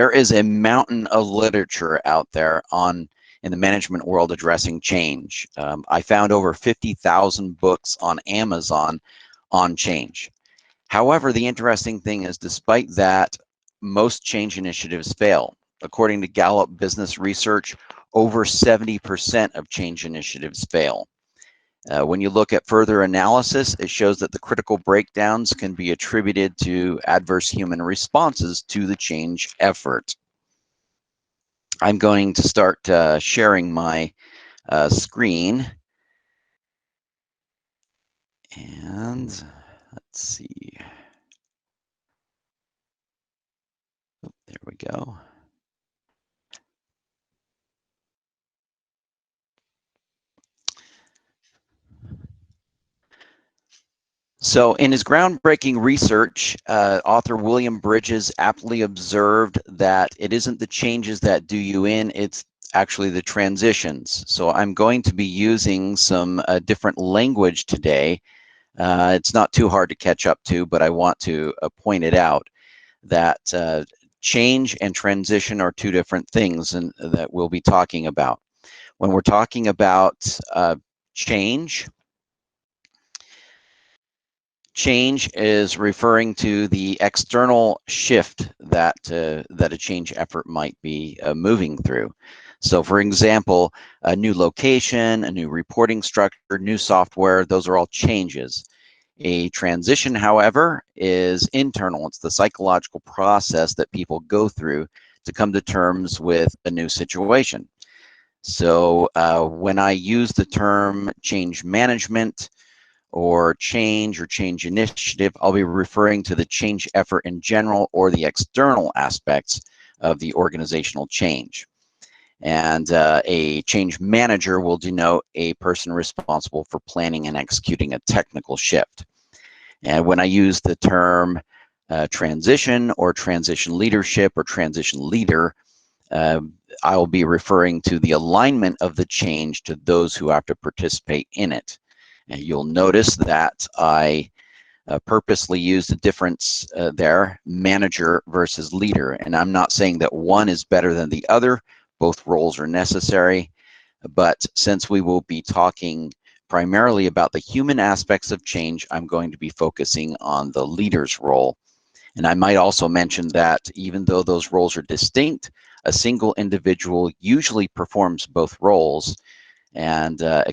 There is a mountain of literature out there in the management world addressing change. I found over 50,000 books on Amazon on change. However, the interesting thing is, despite that, most change initiatives fail. According to Gallup Business Research, over 70% of change initiatives fail. When you look at further analysis, it shows that the critical breakdowns can be attributed to adverse human responses to the change effort. I'm going to start sharing my screen. And let's see. Oh, there we go. So in his groundbreaking research, author William Bridges aptly observed that it isn't the changes that do you in, it's actually the transitions. So I'm going to be using some different language today. It's not too hard to catch up to, but I want to point it out that change and transition are two different things and that we'll be talking about. When we're talking about change is referring to the external shift that that a change effort might be moving through. So for example, a new location, a new reporting structure, new software, those are all changes. A transition, however, is internal. It's the psychological process that people go through to come to terms with a new situation. So when I use the term change management or change initiative, I'll be referring to the change effort in general or the external aspects of the organizational change. And a change manager will denote a person responsible for planning and executing a technical shift. And when I use the term transition or transition leadership or transition leader, I will be referring to the alignment of the change to those who have to participate in it. And you'll notice that I purposely used a difference there, manager versus leader. And I'm not saying that one is better than the other. Both roles are necessary. But since we will be talking primarily about the human aspects of change, I'm going to be focusing on the leader's role. And I might also mention that even though those roles are distinct, a single individual usually performs both roles. And a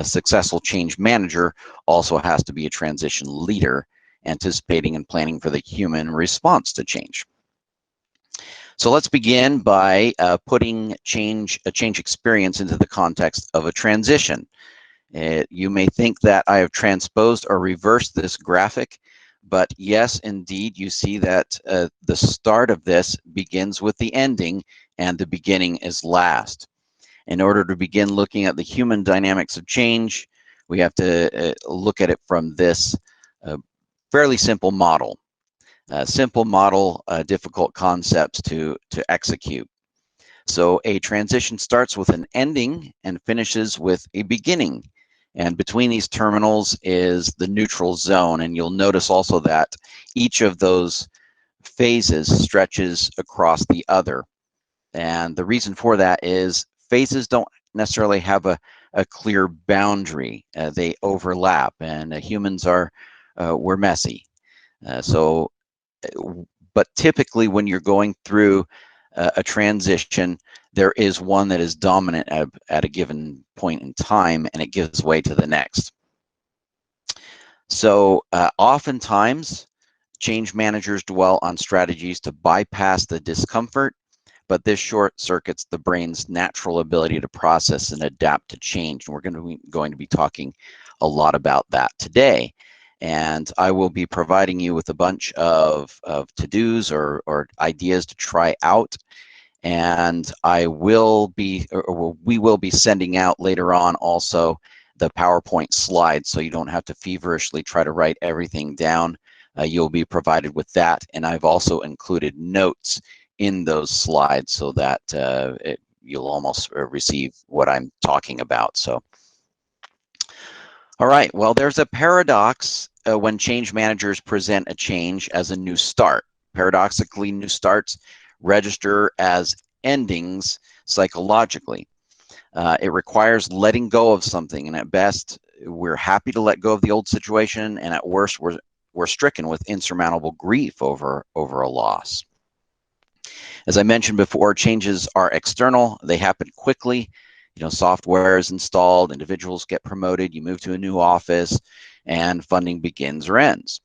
successful change manager also has to be a transition leader, anticipating and planning for the human response to change. So let's begin by putting a change experience into the context of a transition. You may think that I have transposed or reversed this graphic, but yes, indeed, you see that the start of this begins with the ending and the beginning is last. In order to begin looking at the human dynamics of change, we have to look at it from this fairly simple model. Difficult concepts to execute. So a transition starts with an ending and finishes with a beginning. And between these terminals is the neutral zone. And you'll notice also that each of those phases stretches across the other. And the reason for that is phases don't necessarily have a clear boundary. They overlap, and humans we're messy. But typically when you're going through a transition, there is one that is dominant at a given point in time, and it gives way to the next. So oftentimes, change managers dwell on strategies to bypass the discomfort, but this short circuits the brain's natural ability to process and adapt to change. And we're going to be talking a lot about that today. And I will be providing you with a bunch of to-dos or ideas to try out. And we will be sending out later on also the PowerPoint slides, so you don't have to feverishly try to write everything down. You'll be provided with that. And I've also included notes in those slides so that you'll almost receive what I'm talking about. So, all right, well, there's a paradox when change managers present a change as a new start. Paradoxically, new starts register as endings psychologically. It requires letting go of something, and at best, we're happy to let go of the old situation, and at worst, we're stricken with insurmountable grief over a loss. As I mentioned before, changes are external. They happen quickly. Software is installed, individuals get promoted, you move to a new office, and funding begins or ends.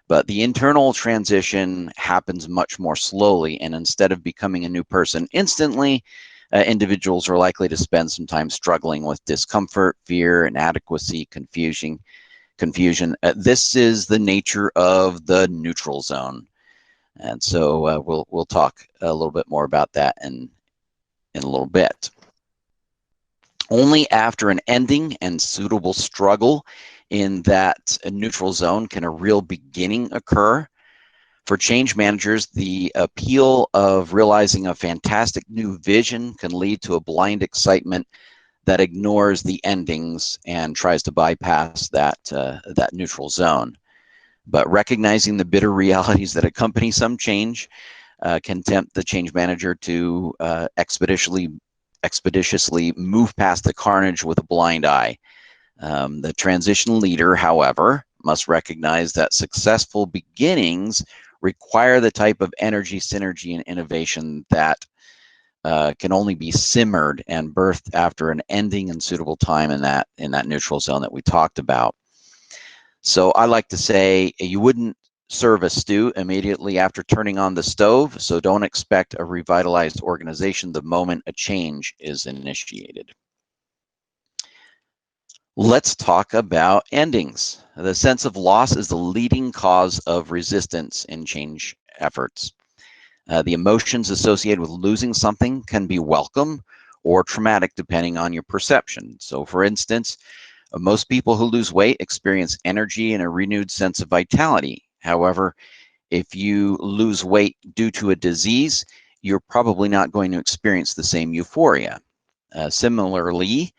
But the internal transition happens much more slowly, and instead of becoming a new person instantly, individuals are likely to spend some time struggling with discomfort, fear, inadequacy, confusion. This is the nature of the neutral zone. And so we'll talk a little bit more about that in a little bit. Only after an ending and suitable struggle in that neutral zone can a real beginning occur. For change managers, the appeal of realizing a fantastic new vision can lead to a blind excitement that ignores the endings and tries to bypass that neutral zone. But recognizing the bitter realities that accompany some change can tempt the change manager to expeditiously move past the carnage with a blind eye. The transition leader, however, must recognize that successful beginnings require the type of energy, synergy, and innovation that can only be simmered and birthed after an ending and suitable time in that neutral zone that we talked about. So I like to say you wouldn't serve a stew immediately after turning on the stove, so don't expect a revitalized organization the moment a change is initiated. Let's talk about endings. The sense of loss is the leading cause of resistance in change efforts. The emotions associated with losing something can be welcome or traumatic depending on your perception. So for instance, most people who lose weight experience energy and a renewed sense of vitality. However, if you lose weight due to a disease, you're probably not going to experience the same euphoria. Similarly,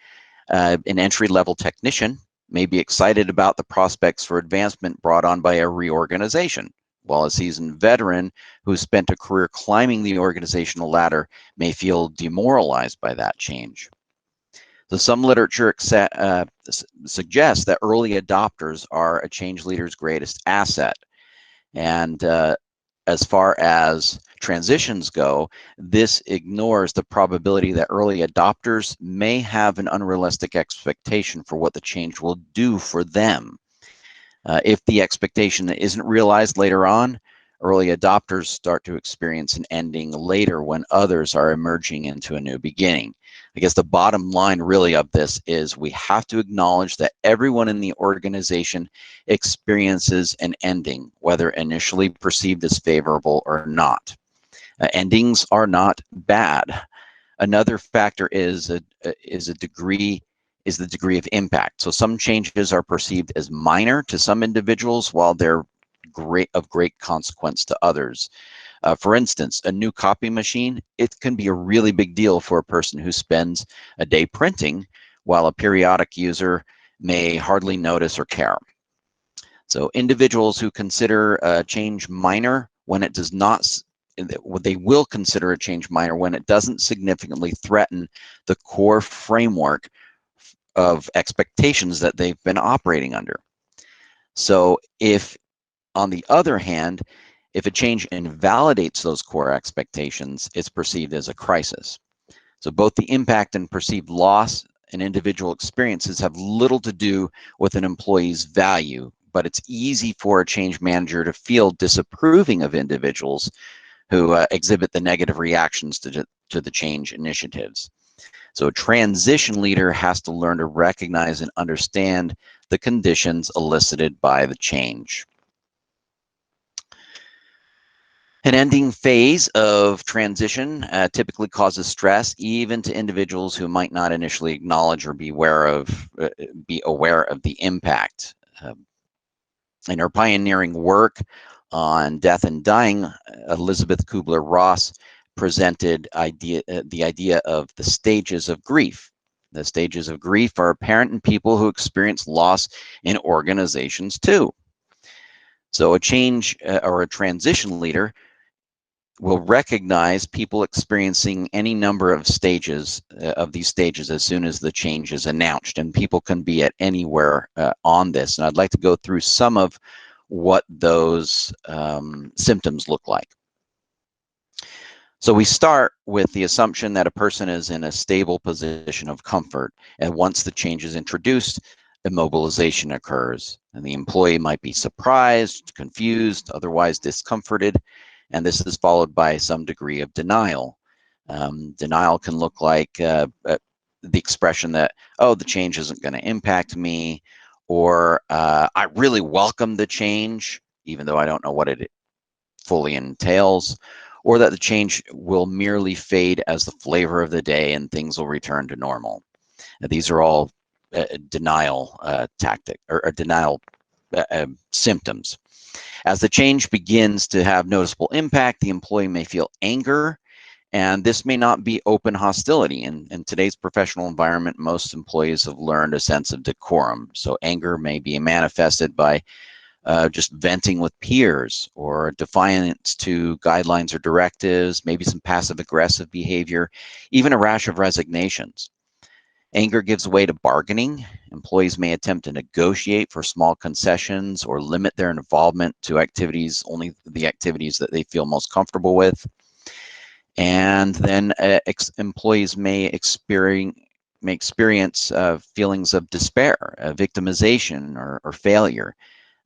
an entry-level technician may be excited about the prospects for advancement brought on by a reorganization, while a seasoned veteran who spent a career climbing the organizational ladder may feel demoralized by that change. So some literature suggests that early adopters are a change leader's greatest asset. And as far as transitions go, this ignores the probability that early adopters may have an unrealistic expectation for what the change will do for them. If the expectation isn't realized later on, early adopters start to experience an ending later when others are emerging into a new beginning. I guess the bottom line really of this is we have to acknowledge that everyone in the organization experiences an ending, whether initially perceived as favorable or not. Endings are not bad. Another factor is the degree of impact. So some changes are perceived as minor to some individuals, while they're of great consequence to others. For instance, a new copy machine, it can be a really big deal for a person who spends a day printing, while a periodic user may hardly notice or care. So individuals who consider a change minor when it does not, they will consider a change minor when it doesn't significantly threaten the core framework of expectations that they've been operating under. So if, on the other hand, if a change invalidates those core expectations, it's perceived as a crisis. So both the impact and perceived loss and individual experiences have little to do with an employee's value, but it's easy for a change manager to feel disapproving of individuals who exhibit the negative reactions to the change initiatives. So a transition leader has to learn to recognize and understand the conditions elicited by the change. An ending phase of transition typically causes stress, even to individuals who might not initially acknowledge or be aware of the impact. In her pioneering work on death and dying, Elizabeth Kubler-Ross presented the idea of the stages of grief. The stages of grief are apparent in people who experience loss in organizations too. So a change or a transition leader will recognize people experiencing any number of stages of these stages as soon as the change is announced, and people can be at anywhere on this. And I'd like to go through some of what those symptoms look like. So we start with the assumption that a person is in a stable position of comfort, and once the change is introduced, immobilization occurs, and the employee might be surprised, confused, otherwise discomforted, and this is followed by some degree of denial. Denial can look like the expression that, oh, the change isn't going to impact me, or I really welcome the change, even though I don't know what it fully entails, or that the change will merely fade as the flavor of the day and things will return to normal. These are all denial or denial symptoms. As the change begins to have noticeable impact, the employee may feel anger, and this may not be open hostility. In today's professional environment, most employees have learned a sense of decorum. So anger may be manifested by just venting with peers, or defiance to guidelines or directives, maybe some passive-aggressive behavior, even a rash of resignations. Anger gives way to bargaining. Employees may attempt to negotiate for small concessions or limit their involvement to activities, only the activities that they feel most comfortable with. And then employees may experience feelings of despair, victimization, or failure.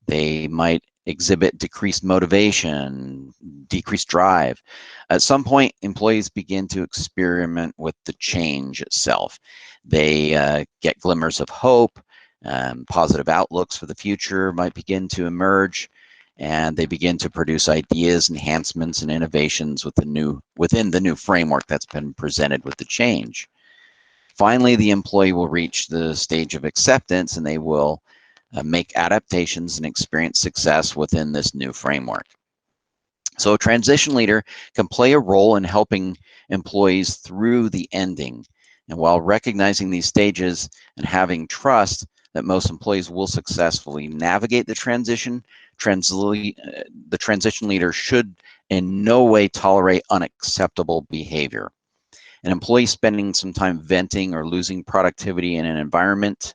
They might exhibit decreased motivation, decreased drive. At some point, employees begin to experiment with the change itself. They get glimmers of hope, positive outlooks for the future might begin to emerge, and they begin to produce ideas, enhancements, and innovations within the new framework that's been presented with the change. Finally, the employee will reach the stage of acceptance, and they will make adaptations and experience success within this new framework. So a transition leader can play a role in helping employees through the ending. And while recognizing these stages and having trust that most employees will successfully navigate the transition, the transition leader should in no way tolerate unacceptable behavior. An employee spending some time venting or losing productivity in an environment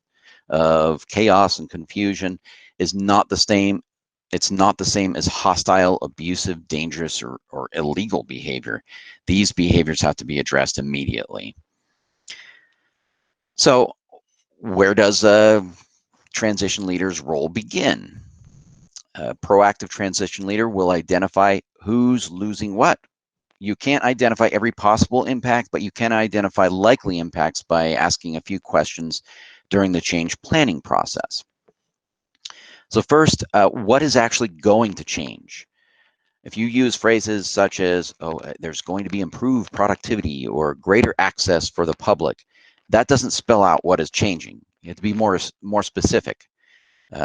of chaos and confusion is not the same. It's not the same as hostile, abusive, dangerous, or illegal behavior. These behaviors have to be addressed immediately. So where does a transition leader's role begin? A proactive transition leader will identify who's losing what. You can't identify every possible impact, but you can identify likely impacts by asking a few questions during the change planning process. So first, what is actually going to change? If you use phrases such as, oh, there's going to be improved productivity or greater access for the public, that doesn't spell out what is changing. You have to be more specific,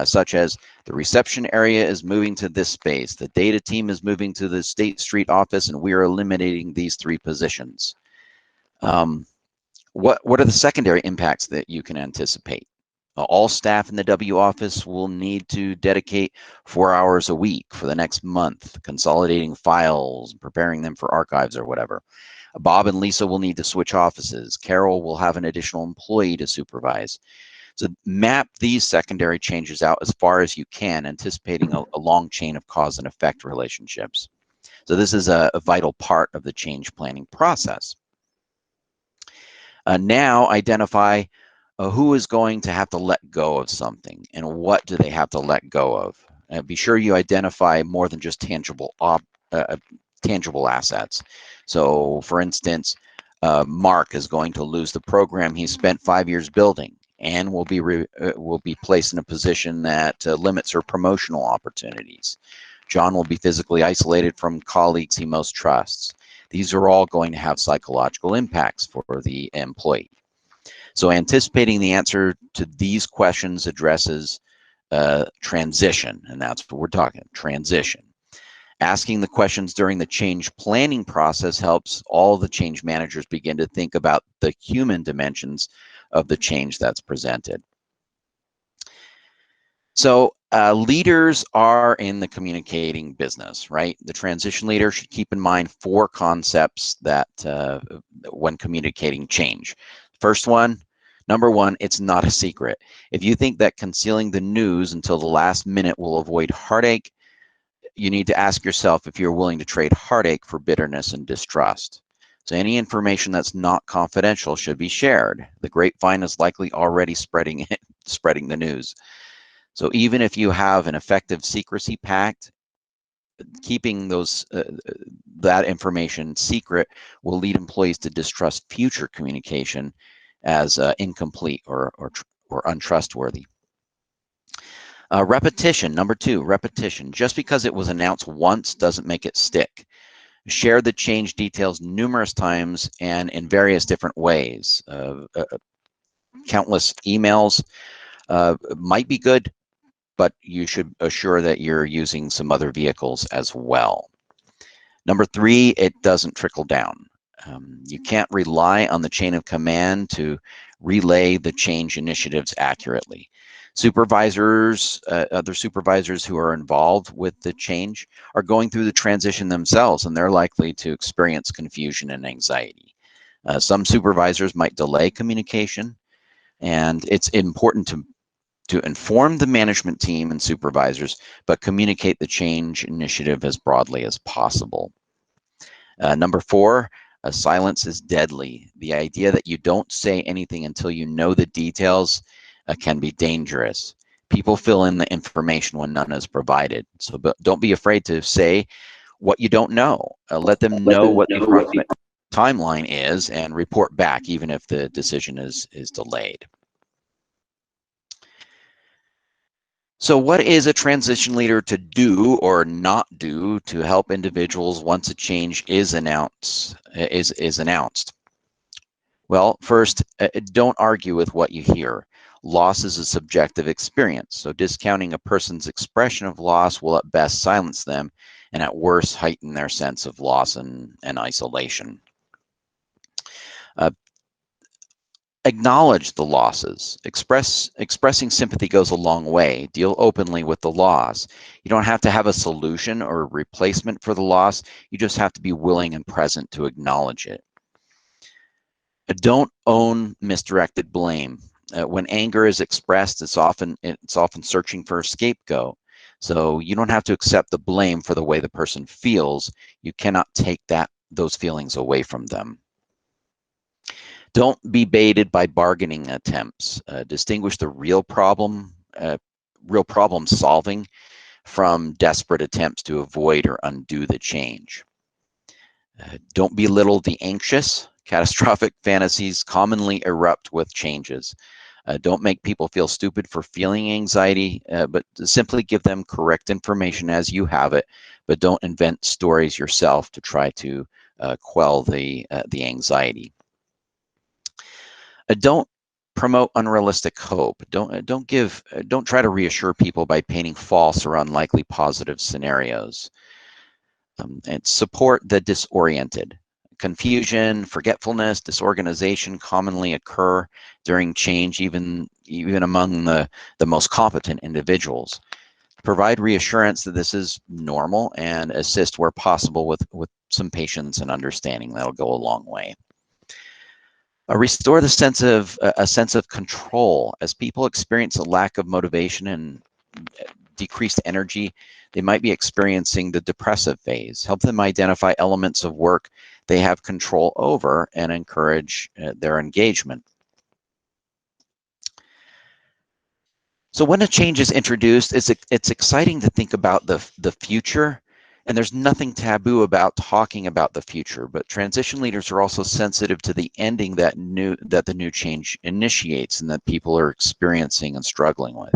such as the reception area is moving to this space, the data team is moving to the State Street office, and we are eliminating these 3 positions. What are the secondary impacts that you can anticipate? All staff in the W office will need to dedicate 4 hours a week for the next month, consolidating files, preparing them for archives or whatever. Bob and Lisa will need to switch offices. Carol will have an additional employee to supervise. So map these secondary changes out as far as you can, anticipating a long chain of cause and effect relationships. So this is a vital part of the change planning process. Now identify who is going to have to let go of something, and what do they have to let go of. Be sure you identify more than just tangible assets. So for instance, Mark is going to lose the program he spent 5 years building, and will be placed in a position that limits her promotional opportunities. John will be physically isolated from colleagues he most trusts. These are all going to have psychological impacts for the employee. So anticipating the answer to these questions addresses transition, and that's what we're talking, transition. Asking the questions during the change planning process helps all the change managers begin to think about the human dimensions of the change that's presented. So Leaders are in the communicating business, right? The transition leader should keep in mind 4 concepts that when communicating change. First one, number 1, it's not a secret. If you think that concealing the news until the last minute will avoid heartache, you need to ask yourself if you're willing to trade heartache for bitterness and distrust. So any information that's not confidential should be shared. The grapevine is likely already spreading the news. So even if you have an effective secrecy pact, keeping that information secret will lead employees to distrust future communication as incomplete or untrustworthy. Repetition, number 2, repetition. Just because it was announced once doesn't make it stick. Share the change details numerous times and in various different ways. Countless emails might be good, but you should assure that you're using some other vehicles as well. Number 3, it doesn't trickle down. You can't rely on the chain of command to relay the change initiatives accurately. Supervisors, other supervisors who are involved with the change are going through the transition themselves, and they're likely to experience confusion and anxiety. Some supervisors might delay communication, and it's important to inform the management team and supervisors, but communicate the change initiative as broadly as possible. Number 4, silence is deadly. The idea that you don't say anything until you know the details can be dangerous. People fill in the information when none is provided. So don't be afraid to say what you don't know. Let them know what the approximate timeline is and report back, even if the decision is delayed. So what is a transition leader to do or not do to help individuals once a change is announced? Well, first, don't argue with what you hear. Loss is a subjective experience, so discounting a person's expression of loss will at best silence them and at worst heighten their sense of loss and isolation. Acknowledge the losses. Expressing sympathy goes a long way. Deal openly with the loss. You don't have to have a solution or replacement for the loss. You just have to be willing and present to acknowledge it. Don't own misdirected blame. When anger is expressed, it's often searching for a scapegoat. So you don't have to accept the blame for the way the person feels. You cannot take those feelings away from them. Don't be baited by bargaining attempts. Distinguish the real problem solving from desperate attempts to avoid or undo the change. Don't belittle the anxious. Catastrophic fantasies commonly erupt with changes. Don't make people feel stupid for feeling anxiety, but simply give them correct information as you have it, but don't invent stories yourself to try to quell the anxiety. Don't promote unrealistic hope. Don't try to reassure people by painting false or unlikely positive scenarios. And support the disoriented. Confusion, forgetfulness, disorganization commonly occur during change, even among the most competent individuals. Provide reassurance that this is normal and assist where possible with some patience and understanding. That'll go a long way. Restore a sense of control. As people experience a lack of motivation and decreased energy, they might be experiencing the depressive phase. Help them identify elements of work they have control over and encourage their engagement. So when a change is introduced, it's exciting to think about the future, and there's nothing taboo about talking about the future, but transition leaders are also sensitive to the ending that the new change initiates and that people are experiencing and struggling with.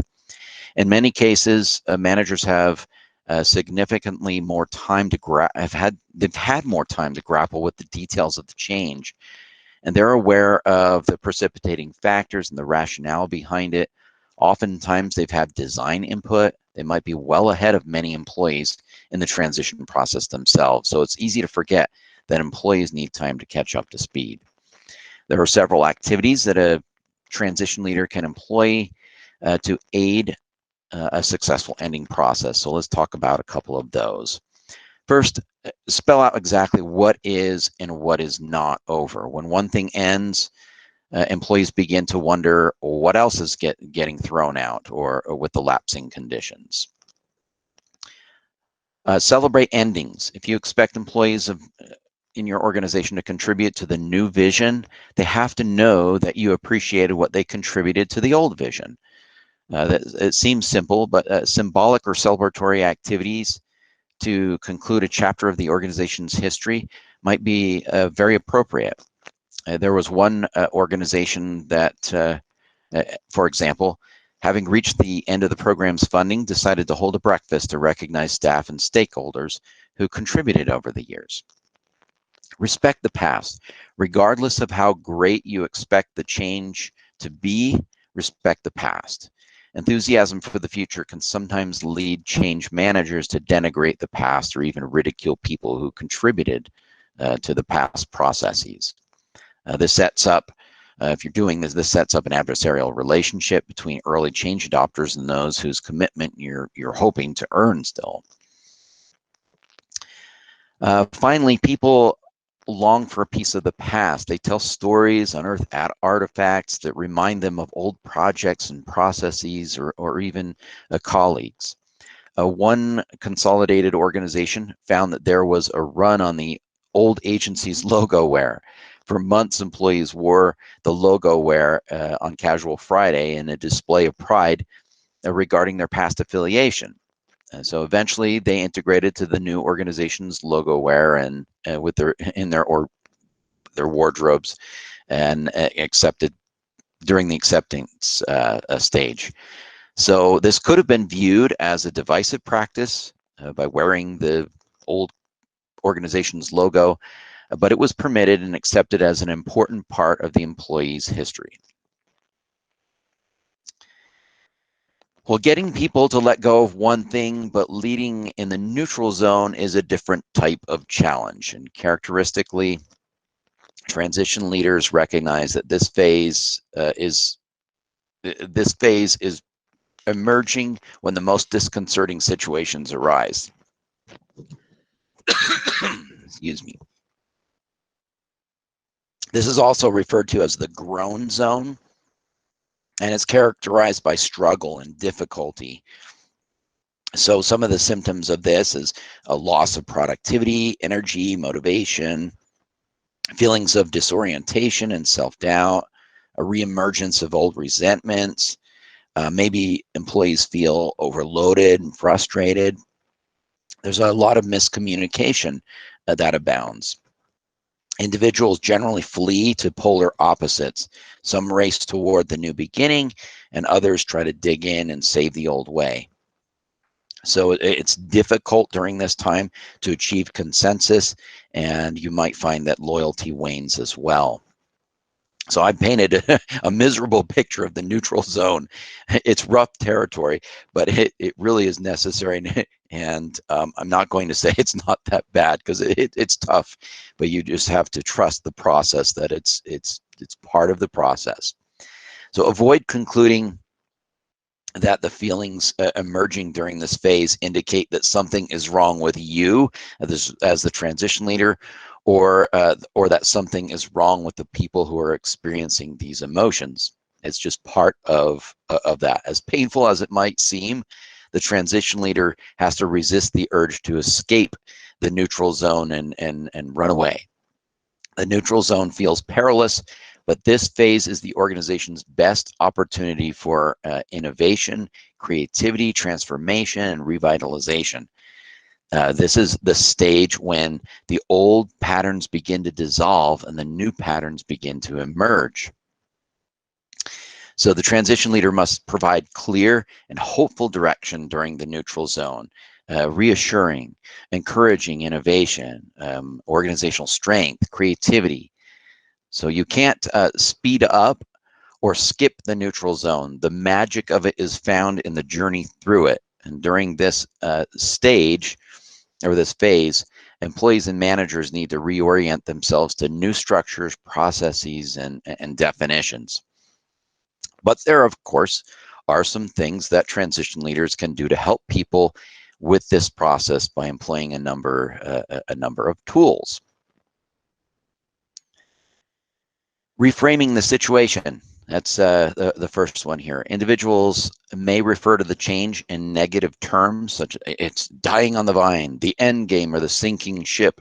In many cases, managers have significantly more time to they've had more time to grapple with the details of the change, and they're aware of the precipitating factors and the rationale behind it. Oftentimes, they've had design input. They might be well ahead of many employees in the transition process themselves. So it's easy to forget that employees need time to catch up to speed. There are several activities that a transition leader can employ to aid a successful ending process. So let's talk about a couple of those. First, spell out exactly what is and what is not over. When one thing ends, employees begin to wonder what else is getting thrown out or with the lapsing conditions. Celebrate endings. If you expect employees in your organization to contribute to the new vision, they have to know that you appreciated what they contributed to the old vision. It seems simple, but symbolic or celebratory activities to conclude a chapter of the organization's history might be very appropriate. There was one organization that, for example, having reached the end of the program's funding, decided to hold a breakfast to recognize staff and stakeholders who contributed over the years. Respect the past. Regardless of how great you expect the change to be, respect the past. Enthusiasm for the future can sometimes lead change managers to denigrate the past or even ridicule people who contributed to the past processes. This sets up, if you're doing this, this sets up an adversarial relationship between early change adopters and those whose commitment you're hoping to earn still. Finally, people long for a piece of the past. They tell stories, unearth artifacts that remind them of old projects and processes or even colleagues. One consolidated organization found that there was a run on the old agency's logo wear. For months, employees wore the logo wear on Casual Friday in a display of pride regarding their past affiliation. So eventually, they integrated to the new organization's logo wear and with their wardrobes, and accepted during the acceptance stage. So this could have been viewed as a divisive practice by wearing the old organization's logo, but it was permitted and accepted as an important part of the employee's history. Well, getting people to let go of one thing, but leading in the neutral zone is a different type of challenge. And characteristically, transition leaders recognize that this phase is emerging when the most disconcerting situations arise. Excuse me. This is also referred to as the groan zone, and it's characterized by struggle and difficulty. So some of the symptoms of this is a loss of productivity, energy, motivation, feelings of disorientation and self-doubt, a reemergence of old resentments. Maybe employees feel overloaded and frustrated. There's a lot of miscommunication that abounds. Individuals generally flee to polar opposites. Some race toward the new beginning, and others try to dig in and save the old way. So it's difficult during this time to achieve consensus, and you might find that loyalty wanes as well. So I painted a miserable picture of the neutral zone. It's rough territory, but it really is necessary. And I'm not going to say it's not that bad, because it's tough, but you just have to trust the process, that it's part of the process. So avoid concluding that the feelings emerging during this phase indicate that something is wrong with you as the transition leader, or that something is wrong with the people who are experiencing these emotions. It's just part of that. As painful as it might seem, the transition leader has to resist the urge to escape the neutral zone and run away. The neutral zone feels perilous, but this phase is the organization's best opportunity for innovation, creativity, transformation, and revitalization. This is the stage when the old patterns begin to dissolve and the new patterns begin to emerge. So the transition leader must provide clear and hopeful direction during the neutral zone, reassuring, encouraging innovation, organizational strength, creativity. So you can't speed up or skip the neutral zone. The magic of it is found in the journey through it. And during this stage, or this phase, employees and managers need to reorient themselves to new structures, processes, and definitions. But there are, of course, are some things that transition leaders can do to help people with this process by employing a number of tools. Reframing the situation. That's the first one here. Individuals may refer to the change in negative terms, such as it's dying on the vine, the end game, or the sinking ship.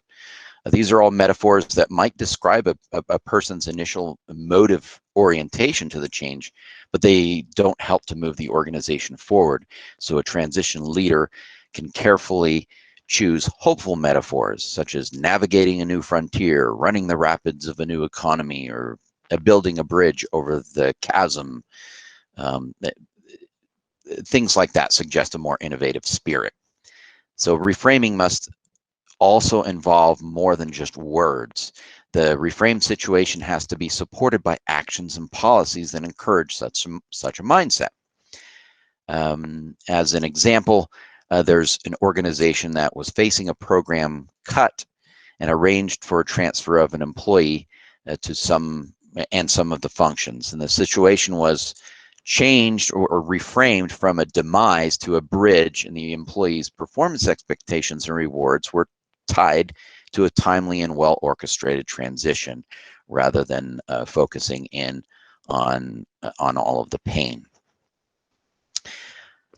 These are all metaphors that might describe a person's initial motive orientation to the change, but they don't help to move the organization forward. So a transition leader can carefully choose hopeful metaphors, such as navigating a new frontier, running the rapids of a new economy, or building a bridge over the chasm. Things like that suggest a more innovative spirit. So reframing must also involve more than just words. The reframed situation has to be supported by actions and policies that encourage such a mindset. As an example, there's an organization that was facing a program cut and arranged for a transfer of an employee to some of the functions. And the situation was changed or reframed from a demise to a bridge, and the employee's performance expectations and rewards were tied to a timely and well-orchestrated transition rather than focusing in on all of the pain.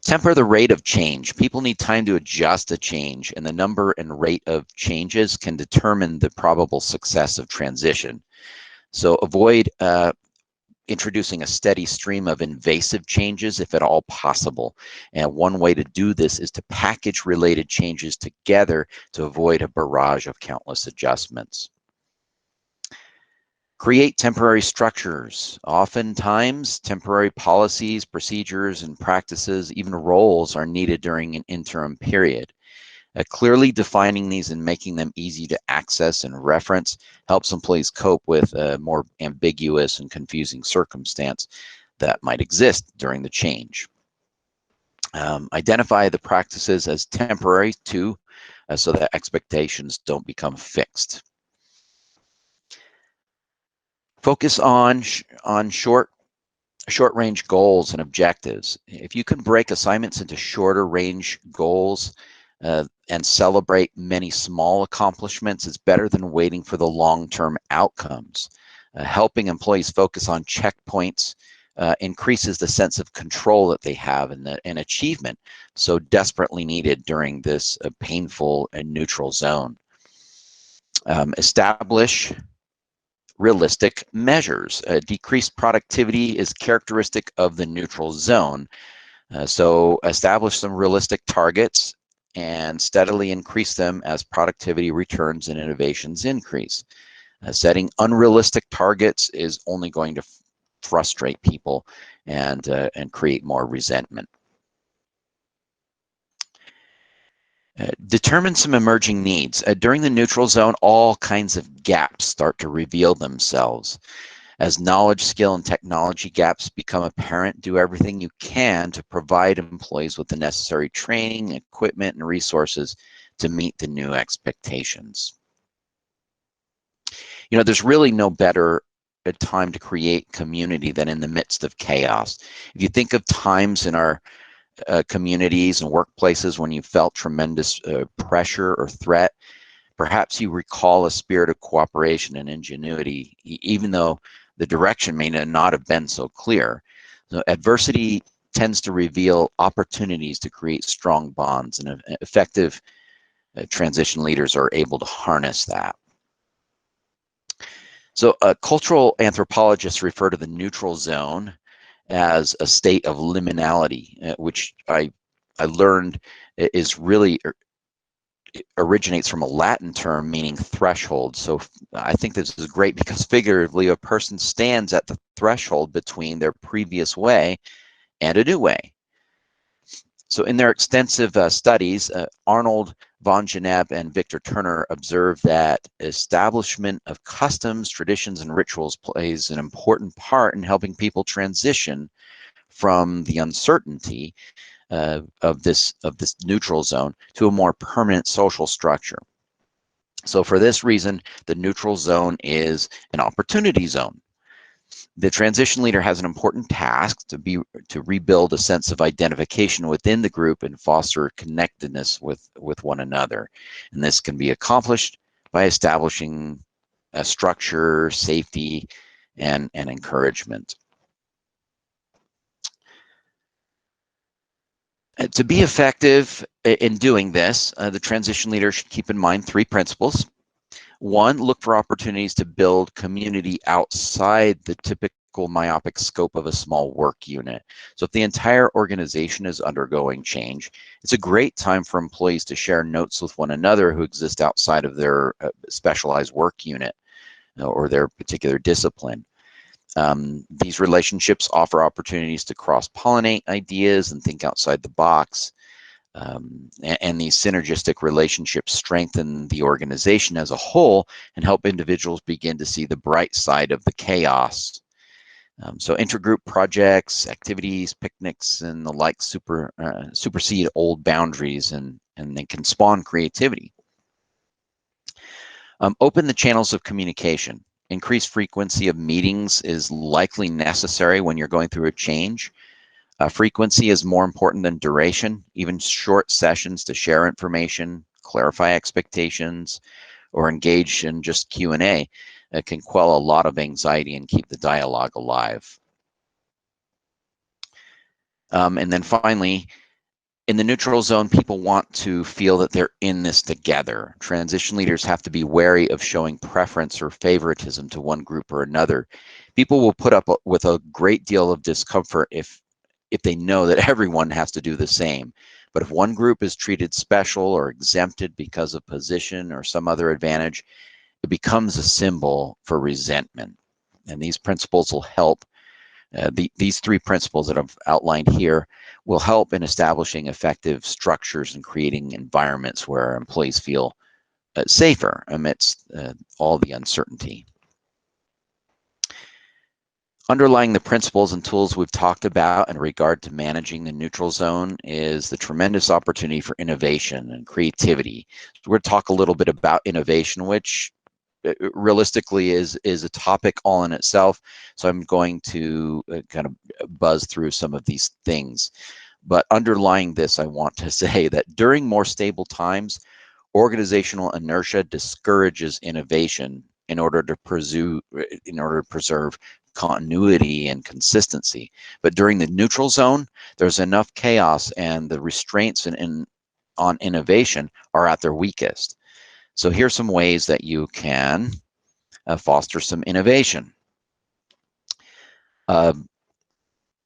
Temper the rate of change. People need time to adjust to change, and the number and rate of changes can determine the probable success of transition. So avoid introducing a steady stream of invasive changes if at all possible. And one way to do this is to package related changes together to avoid a barrage of countless adjustments. Create temporary structures. Oftentimes, temporary policies, procedures, and practices, even roles, are needed during an interim period. Clearly defining these and making them easy to access and reference helps employees cope with a more ambiguous and confusing circumstance that might exist during the change. Identify the practices as temporary too, so that expectations don't become fixed. Focus on short-range goals and objectives. If you can break assignments into shorter range goals and celebrate many small accomplishments, it's better than waiting for the long-term outcomes. Helping employees focus on checkpoints increases the sense of control that they have and achievement so desperately needed during this painful and neutral zone. Establish realistic measures. Decreased productivity is characteristic of the neutral zone. So establish some realistic targets and steadily increase them as productivity returns and innovations increase. Setting unrealistic targets is only going to frustrate people and create more resentment. Determine some emerging needs. During the neutral zone, all kinds of gaps start to reveal themselves. As knowledge, skill, and technology gaps become apparent, do everything you can to provide employees with the necessary training, equipment, and resources to meet the new expectations. You know, there's really no better time to create community than in the midst of chaos. If you think of times in our communities and workplaces when you felt tremendous pressure or threat, perhaps you recall a spirit of cooperation and ingenuity, even though the direction may not have been so clear. So adversity tends to reveal opportunities to create strong bonds, and effective transition leaders are able to harness that. So cultural anthropologists refer to the neutral zone as a state of liminality, which I learned is really originates from a Latin term meaning threshold. So I think this is great because figuratively a person stands at the threshold between their previous way and a new way. So in their extensive studies, Arnold von Genep and Victor Turner observed that establishment of customs, traditions, and rituals plays an important part in helping people transition from the uncertainty of this neutral zone to a more permanent social structure. So for this reason, the neutral zone is an opportunity zone. The transition leader has an important task to rebuild a sense of identification within the group and foster connectedness with one another. And this can be accomplished by establishing a structure, safety, and encouragement. To be effective in doing this, the transition leader should keep in mind 3 principles. 1, look for opportunities to build community outside the typical myopic scope of a small work unit. So if the entire organization is undergoing change, it's a great time for employees to share notes with one another who exist outside of their specialized work unit or their particular discipline. These relationships offer opportunities to cross-pollinate ideas and think outside the box. And these synergistic relationships strengthen the organization as a whole and help individuals begin to see the bright side of the chaos. So intergroup projects, activities, picnics, and the like supersede old boundaries, and they can spawn creativity. Open the channels of communication. Increased frequency of meetings is likely necessary when you're going through a change. Frequency is more important than duration. Even short sessions to share information, clarify expectations, or engage in just Q&A can quell a lot of anxiety and keep the dialogue alive. And then finally, in the neutral zone, people want to feel that they're in this together. Transition leaders have to be wary of showing preference or favoritism to one group or another. People will put up with a great deal of discomfort if they know that everyone has to do the same. But if one group is treated special or exempted because of position or some other advantage, it becomes a symbol for resentment. And these principles will help. These 3 principles that I've outlined here will help in establishing effective structures and creating environments where employees feel safer amidst all the uncertainty. Underlying the principles and tools we've talked about in regard to managing the neutral zone is the tremendous opportunity for innovation and creativity. So we're going to talk a little bit about innovation, which realistically is a topic all in itself. So I'm going to kind of buzz through some of these things. But underlying this, I want to say that during more stable times, organizational inertia discourages innovation in order to preserve continuity and consistency. But during the neutral zone, there's enough chaos and the restraints on innovation are at their weakest. So here's some ways that you can foster some innovation.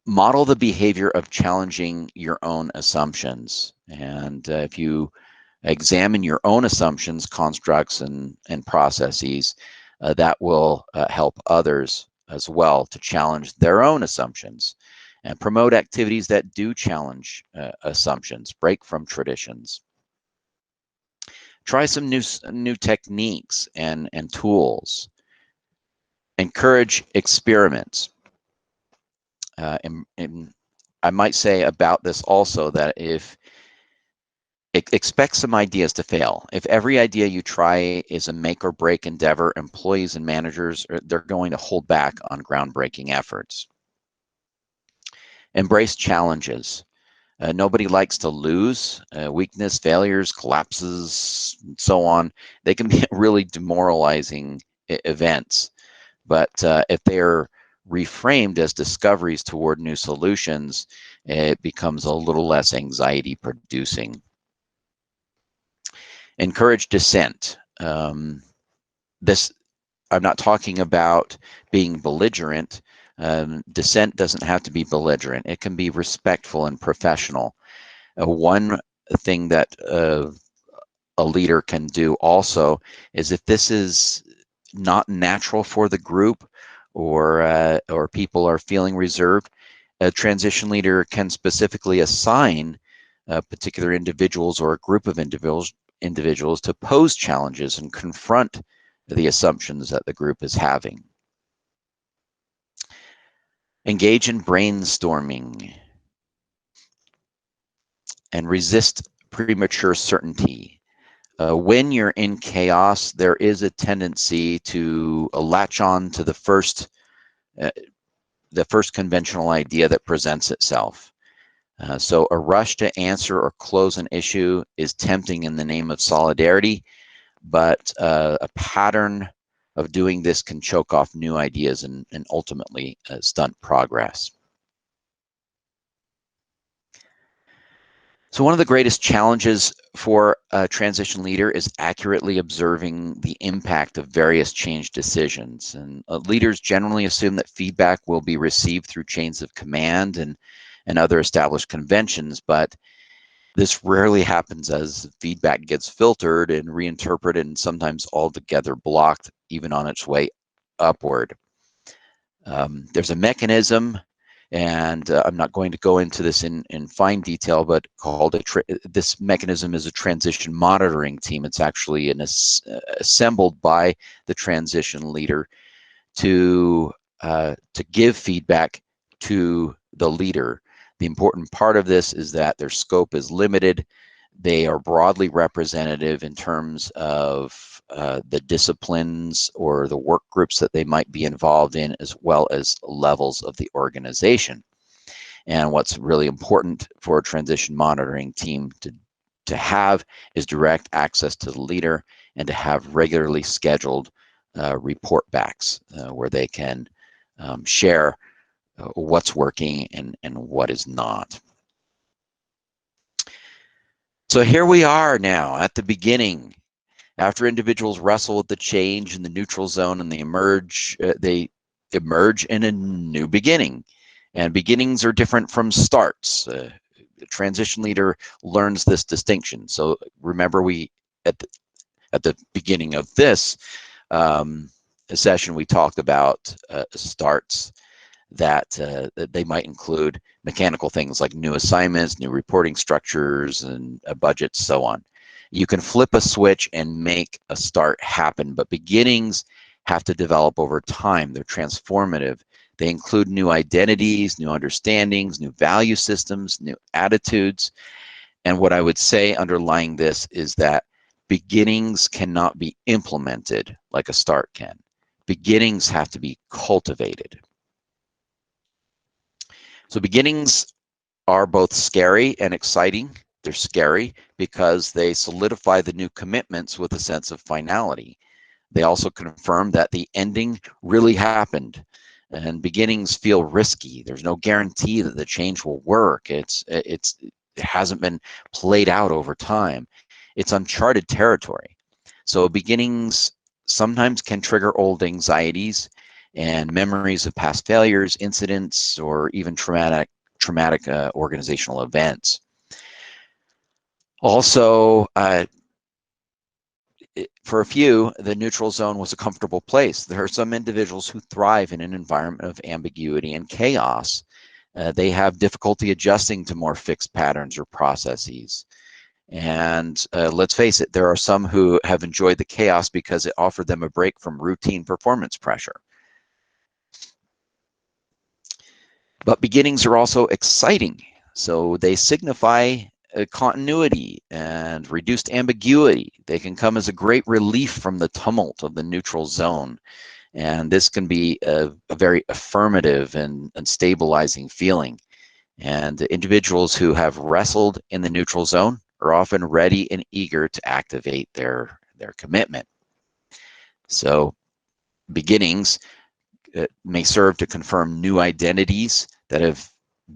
Model the behavior of challenging your own assumptions. And if you examine your own assumptions, constructs, and processes, that will help others as well to challenge their own assumptions. And promote activities that do challenge assumptions, break from traditions. Try some new techniques and tools. Encourage experiments. And I might say about this also that if expect some ideas to fail. If every idea you try is a make or break endeavor, employees and managers, they're going to hold back on groundbreaking efforts. Embrace challenges. Nobody likes to lose. Weakness, failures, collapses, and so on. They can be really demoralizing events. But if they're reframed as discoveries toward new solutions, it becomes a little less anxiety producing. Encourage dissent. This, I'm not talking about being belligerent. Dissent doesn't have to be belligerent. It can be respectful and professional. One thing that a leader can do also is, if this is not natural for the group, or people are feeling reserved, a transition leader can specifically assign particular individuals or a group of individuals to pose challenges and confront the assumptions that the group is having. Engage in brainstorming and resist premature certainty. When you're in chaos, there is a tendency to latch on to the first the first conventional idea that presents itself. So a rush to answer or close an issue is tempting in the name of solidarity, but a pattern of doing this can choke off new ideas and ultimately stunt progress. So one of the greatest challenges for a transition leader is accurately observing the impact of various change decisions. And leaders generally assume that feedback will be received through chains of command and other established conventions, but this rarely happens as feedback gets filtered and reinterpreted and sometimes altogether blocked, even on its way upward. There's a mechanism, and I'm not going to go into this in fine detail, but called this mechanism is a transition monitoring team. It's actually assembled by the transition leader to give feedback to the leader. The important part of this is that their scope is limited. They are broadly representative in terms of the disciplines or the work groups that they might be involved in, as well as levels of the organization. And what's really important for a transition monitoring team to have is direct access to the leader and to have regularly scheduled report backs where they can share what's working and what is not. So here we are now at the beginning. After individuals wrestle with the change in the neutral zone and they emerge in a new beginning. And beginnings are different from starts. The transition leader learns this distinction. So remember, at the beginning of this session, we talked about starts that they might include mechanical things like new assignments, new reporting structures, and budgets, so on. You can flip a switch and make a start happen, but beginnings have to develop over time. They're transformative. They include new identities, new understandings, new value systems, new attitudes. And what I would say underlying this is that beginnings cannot be implemented like a start can. Beginnings have to be cultivated. So beginnings are both scary and exciting. They're scary because they solidify the new commitments with a sense of finality. They also confirm that the ending really happened, and beginnings feel risky. There's no guarantee that the change will work. It hasn't been played out over time. It's uncharted territory. So beginnings sometimes can trigger old anxieties and memories of past failures, incidents, or even traumatic organizational events. Also, for a few, the neutral zone was a comfortable place. There are some individuals who thrive in an environment of ambiguity and chaos. They have difficulty adjusting to more fixed patterns or processes. And let's face it, there are some who have enjoyed the chaos because it offered them a break from routine performance pressure. But beginnings are also exciting. So they signify continuity and reduced ambiguity. They can come as a great relief from the tumult of the neutral zone. And this can be a very affirmative and stabilizing feeling. And individuals who have wrestled in the neutral zone are often ready and eager to activate their commitment. So beginnings may serve to confirm new identities that have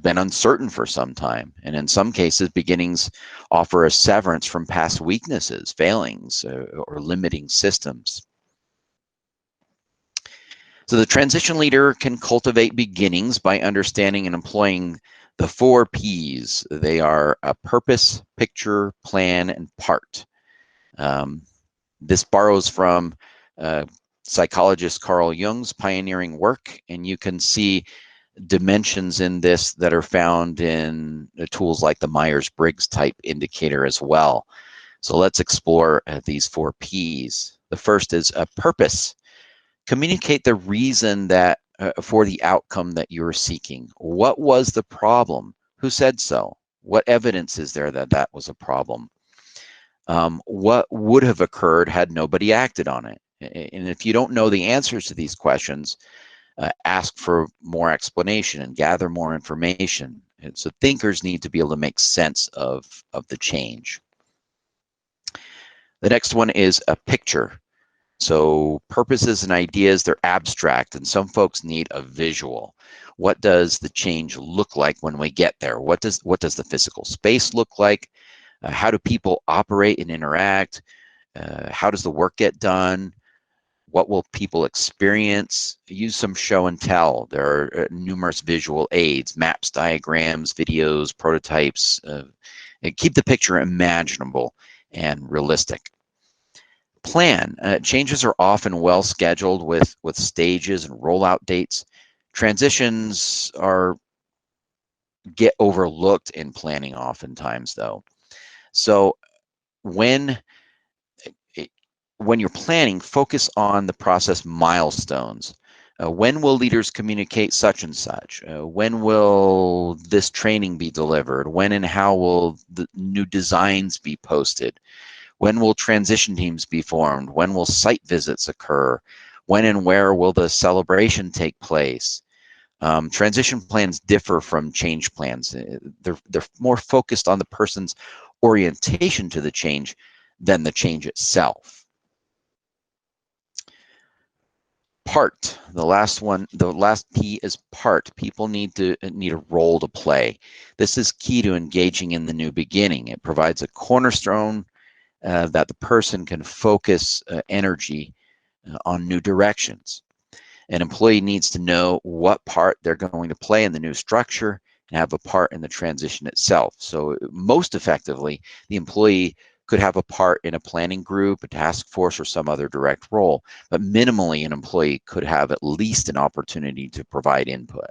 been uncertain for some time. And in some cases, beginnings offer a severance from past weaknesses, failings, or limiting systems. So the transition leader can cultivate beginnings by understanding and employing the 4 Ps. They are a purpose, picture, plan, and part. This borrows from psychologist Carl Jung's pioneering work, and you can see dimensions in this that are found in tools like the Myers-Briggs type indicator as well. So let's explore these 4 Ps. The first is a purpose. Communicate the reason that for the outcome that you're seeking. What was the problem? Who said so? What evidence is there that that was a problem? What would have occurred had nobody acted on it? And if you don't know the answers to these questions, ask for more explanation and gather more information. And so thinkers need to be able to make sense of the change. The next one is a picture. So purposes and ideas, they're abstract, and some folks need a visual. What does the change look like when we get there? What does the physical space look like? How do people operate and interact? How does the work get done? What will people experience? Use some show and tell. There are numerous visual aids, maps, diagrams, videos, prototypes. And keep the picture imaginable and realistic. Plan. Changes are often well scheduled with stages and rollout dates. Transitions get overlooked in planning oftentimes, though. So when you're planning, focus on the process milestones. When will leaders communicate such and such? When will this training be delivered? When and how will the new designs be posted? When will transition teams be formed? When will site visits occur? When and where will the celebration take place? Transition plans differ from change plans. They're more focused on the person's orientation to the change than the change itself. Part, the last P is part. People need a role to play. This is key to engaging in the new beginning. It provides a cornerstone that the person can focus energy on new directions. An employee needs to know what part they're going to play in the new structure and have a part in the transition itself. So most effectively, the employee could have a part in a planning group, a task force, or some other direct role, but minimally an employee could have at least an opportunity to provide input.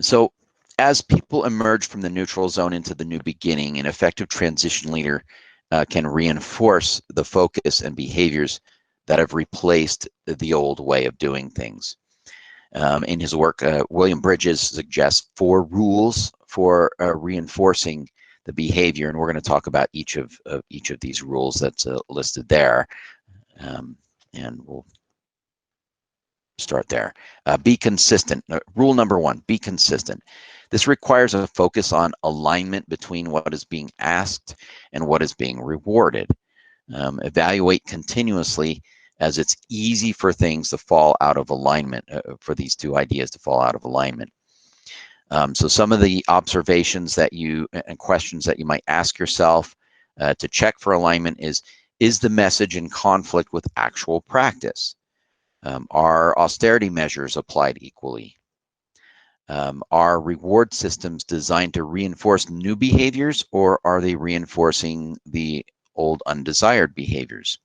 So as people emerge from the neutral zone into the new beginning, an effective transition leader can reinforce the focus and behaviors that have replaced the old way of doing things. In his work, William Bridges suggests 4 rules for reinforcing the behavior, and we're going to talk about each of these rules that's listed there, and we'll start there. Be consistent. Rule number 1, be consistent. This requires a focus on alignment between what is being asked and what is being rewarded. Evaluate continuously, as it's easy for things to fall out of alignment, for these 2 ideas to fall out of alignment. So some of the observations that and questions that you might ask yourself to check for alignment is the message in conflict with actual practice? Are austerity measures applied equally? Are reward systems designed to reinforce new behaviors, or are they reinforcing the old undesired behaviors?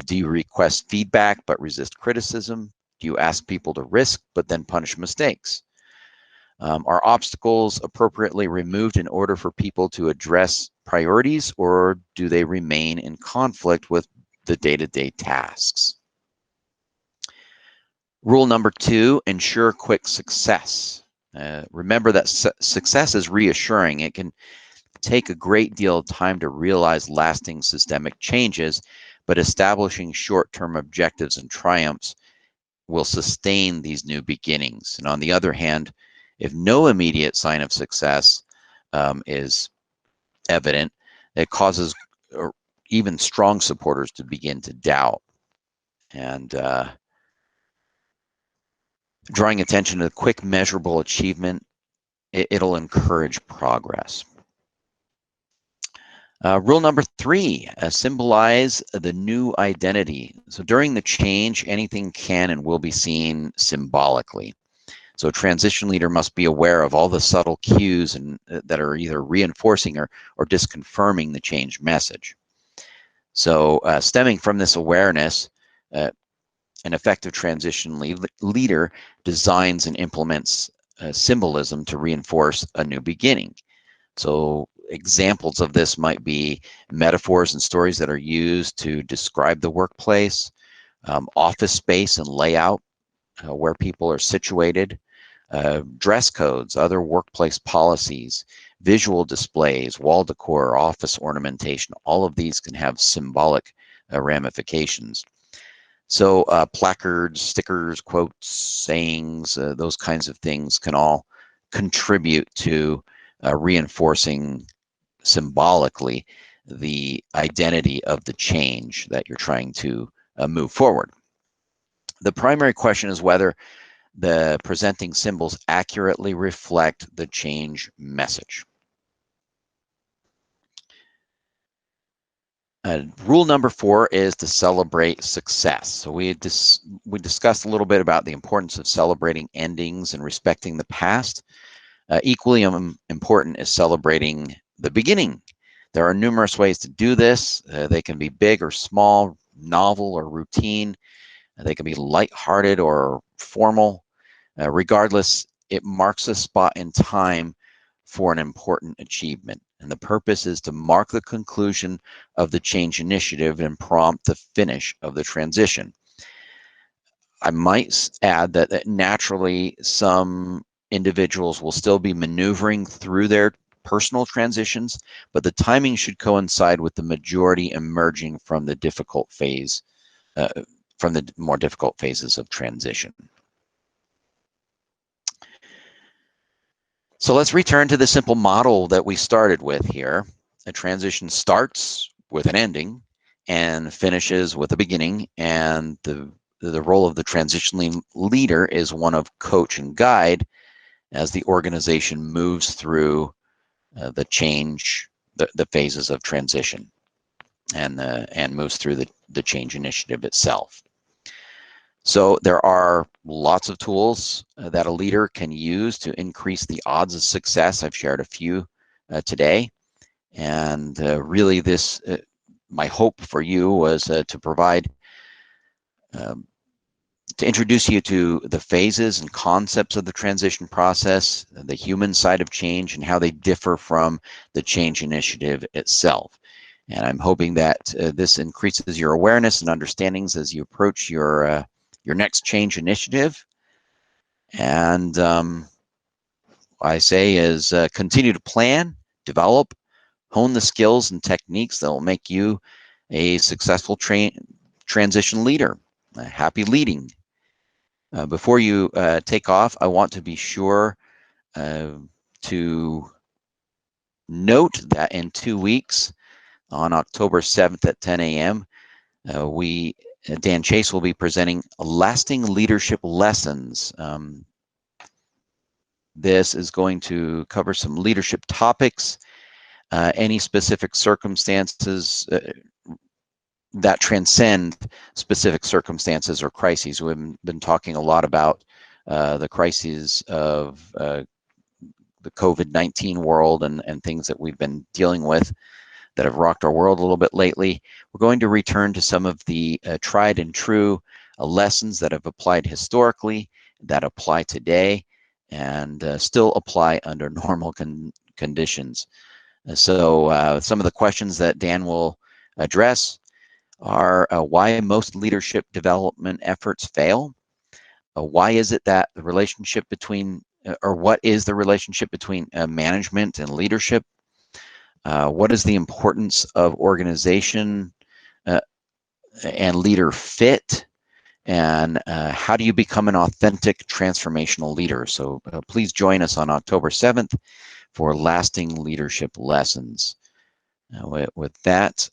Do you request feedback but resist criticism? Do you ask people to risk but then punish mistakes? Are obstacles appropriately removed in order for people to address priorities, or do they remain in conflict with the day-to-day tasks? Rule number 2, ensure quick success. Remember that success is reassuring. It can take a great deal of time to realize lasting systemic changes, but establishing short-term objectives and triumphs will sustain these new beginnings. And on the other hand, if no immediate sign of success is evident, it causes even strong supporters to begin to doubt. And drawing attention to quick, measurable achievement, it'll encourage progress. Rule number 3, symbolize the new identity. So during the change, anything can and will be seen symbolically. So a transition leader must be aware of all the subtle cues that are either reinforcing or disconfirming the change message. So stemming from this awareness, an effective transition leader designs and implements symbolism to reinforce a new beginning. So examples of this might be metaphors and stories that are used to describe the workplace, office space and layout, where people are situated, dress codes, other workplace policies, visual displays, wall decor, office ornamentation. All of these can have symbolic ramifications. So placards, stickers, quotes, sayings, those kinds of things can all contribute to reinforcing symbolically the identity of the change that you're trying to move forward. The primary question is whether the presenting symbols accurately reflect the change message. Rule number 4 is to celebrate success. So we discussed a little bit about the importance of celebrating endings and respecting the past. Equally important is celebrating the beginning. There are numerous ways to do this. They can be big or small, novel or routine. They can be lighthearted or formal. Regardless, it marks a spot in time for an important achievement. And the purpose is to mark the conclusion of the change initiative and prompt the finish of the transition. I might add that naturally some individuals will still be maneuvering through their personal transitions, but the timing should coincide with the majority emerging from the difficult phase, from the more difficult phases of transition. So let's return to the simple model that we started with here. A transition starts with an ending and finishes with a beginning, and the role of the transition leader is one of coach and guide as the organization moves through the change, the phases of transition, and moves through the change initiative itself. So there are lots of tools that a leader can use to increase the odds of success. I've shared a few today, and really this, my hope for you was to provide, to introduce you to the phases and concepts of the transition process, the human side of change, and how they differ from the change initiative itself. And I'm hoping that this increases your awareness and understandings as you approach your next change initiative. And I say is continue to plan, develop, hone the skills and techniques that will make you a successful transition leader. Happy leading. Before you take off, I want to be sure to note that in 2 weeks, on October 7th at 10 a.m., Dan Chase will be presenting Lasting Leadership Lessons. This is going to cover some leadership topics, any specific circumstances that transcend specific circumstances or crises. We've been talking a lot about the crises of the COVID-19 world and things that we've been dealing with that have rocked our world a little bit lately. We're going to return to some of the tried and true lessons that have applied historically, that apply today, and still apply under normal conditions. So some of the questions that Dan will address are why most leadership development efforts fail. Why is it that the relationship between, or what is the relationship between management and leadership? What is the importance of organization and leader fit? And how do you become an authentic transformational leader? So please join us on October 7th for Lasting Leadership Lessons. With that,